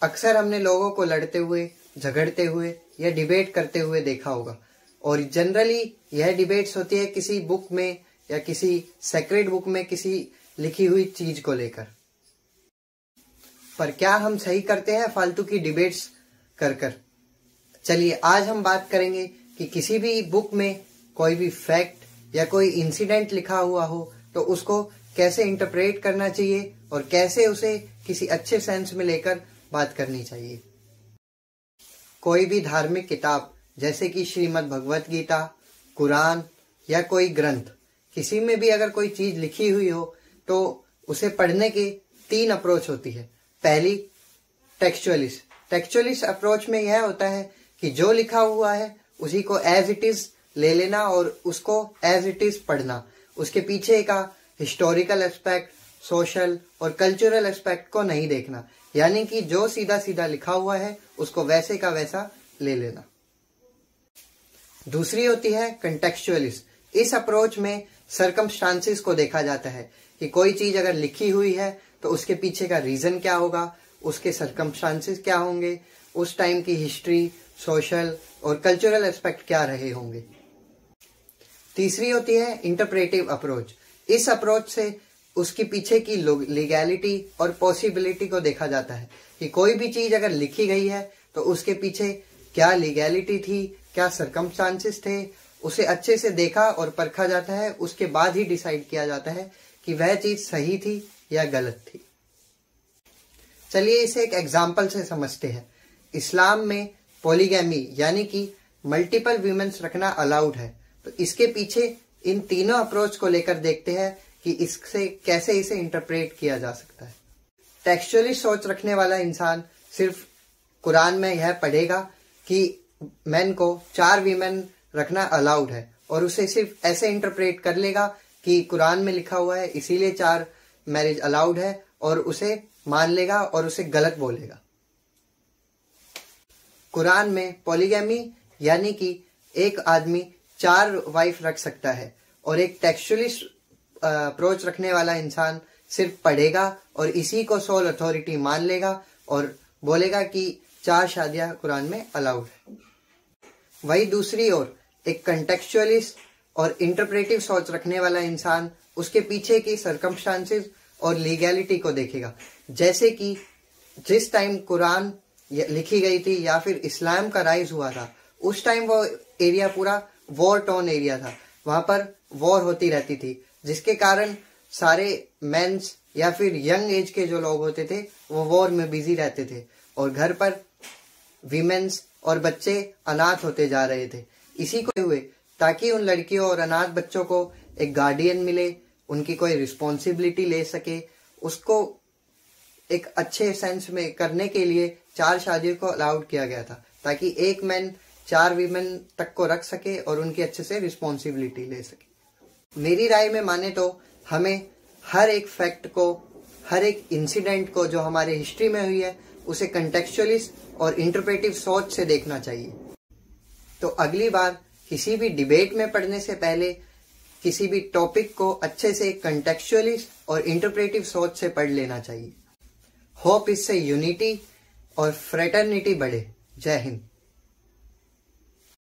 अक्सर हमने लोगों को लड़ते हुए, झगड़ते हुए या डिबेट करते हुए देखा होगा। और जनरली यह डिबेट्स होती है किसी बुक में या किसी सेक्रेड बुक में किसी लिखी हुई चीज को लेकर। पर क्या हम सही करते हैं फालतू की डिबेट्स कर कर? चलिए आज हम बात करेंगे कि किसी भी बुक में कोई भी फैक्ट या कोई इंसिडेंट लिखा हुआ हो तो उसको कैसे इंटरप्रेट करना चाहिए और कैसे उसे किसी अच्छे सेंस में लेकर बात करनी चाहिए। कोई भी धार्मिक किताब जैसे कि श्रीमद् भगवत गीता, कुरान या कोई ग्रंथ, किसी में भी अगर कोई चीज लिखी हुई हो तो उसे पढ़ने के 3 अप्रोच होती है। पहली टेक्सचुअलिस्ट अप्रोच में यह होता है कि जो लिखा हुआ है उसी को एज इट इज ले लेना और उसको एज इट इज पढ़ना, उसके पीछे का हिस्टोरिकल एस्पेक्ट, सोशल और कल्चरल एस्पेक्ट को नहीं देखना, यानी कि जो सीधा सीधा लिखा हुआ है उसको वैसे का वैसा ले लेना। दूसरी होती है कंटेक्चुअलिस्ट। इस अप्रोच में सर्कमस्टांसेस को देखा जाता है कि कोई चीज अगर लिखी हुई है तो उसके पीछे का रीजन क्या होगा, उसके सर्कमस्टांसेस क्या होंगे, उस टाइम की हिस्ट्री, सोशल और कल्चरल एस्पेक्ट क्या रहे होंगे। तीसरी होती है इंटरप्रेटिव अप्रोच। इस अप्रोच से उसके पीछे की लीगैलिटी और पॉसिबिलिटी को देखा जाता है कि कोई भी चीज अगर लिखी गई है तो उसके पीछे क्या लीगैलिटी थी, क्या सर्कमस्टांसेस थे, उसे अच्छे से देखा और परखा जाता है। उसके बाद ही डिसाइड किया जाता है कि वह चीज सही थी या गलत थी। चलिए इसे एक एग्जाम्पल से समझते हैं। इस्लाम में पॉलीगैमी यानी कि मल्टीपल वीमेन्स रखना अलाउड है, तो इसके पीछे इन तीनों अप्रोच को लेकर देखते हैं कि इससे कैसे इसे इंटरप्रेट किया जा सकता है। टेक्सचुअलिस्ट सोच रखने वाला इंसान सिर्फ कुरान में यह पढ़ेगा कि मैन को 4 वीमेन रखना अलाउड है और उसे सिर्फ ऐसे इंटरप्रेट कर लेगा कि कुरान में लिखा हुआ है इसीलिए 4 मैरिज अलाउड है और उसे मान लेगा और उसे गलत बोलेगा। कुरान में पॉलीगैमी यानी कि एक आदमी 4 वाइफ रख सकता है और एक टेक्सचुअलिस्ट अप्रोच रखने वाला इंसान सिर्फ पढ़ेगा और इसी को सोल अथॉरिटी मान लेगा और बोलेगा कि 4 शादियां कुरान में अलाउड है। वही दूसरी ओर एक कंटेक्चुअलिस्ट और इंटरप्रेटिव सोच रखने वाला इंसान उसके पीछे की सर्कमस्टांसेस और लीगैलिटी को देखेगा। जैसे कि जिस टाइम कुरान लिखी गई थी या फिर इस्लाम का राइज हुआ था, उस टाइम वो एरिया पूरा वॉर टॉन एरिया था, वहां पर वॉर होती रहती थी, जिसके कारण सारे मेंस या फिर यंग एज के जो लोग होते थे वो वॉर में बिजी रहते थे और घर पर वीमेन्स और बच्चे अनाथ होते जा रहे थे। इसी को हुए ताकि उन लड़कियों और अनाथ बच्चों को एक गार्डियन मिले, उनकी कोई रिस्पॉन्सिबिलिटी ले सके, उसको एक अच्छे सेंस में करने के लिए 4 शादियों को अलाउड किया गया था ताकि एक मैन 4 वीमेन तक को रख सके और उनकी अच्छे से रिस्पॉन्सिबिलिटी ले सके। मेरी राय में माने तो हमें हर एक फैक्ट को, हर एक इंसिडेंट को जो हमारे हिस्ट्री में हुई है उसे कंटेक्चुअलिस्ट और इंटरप्रेटिव सोच से देखना चाहिए। तो अगली बार किसी भी डिबेट में पढ़ने से पहले किसी भी टॉपिक को अच्छे से कंटेक्चुअलिस्ट और इंटरप्रेटिव सोच से पढ़ लेना चाहिए। होप इससे यूनिटी और फ्रेटर्निटी बढ़े। जय हिंद।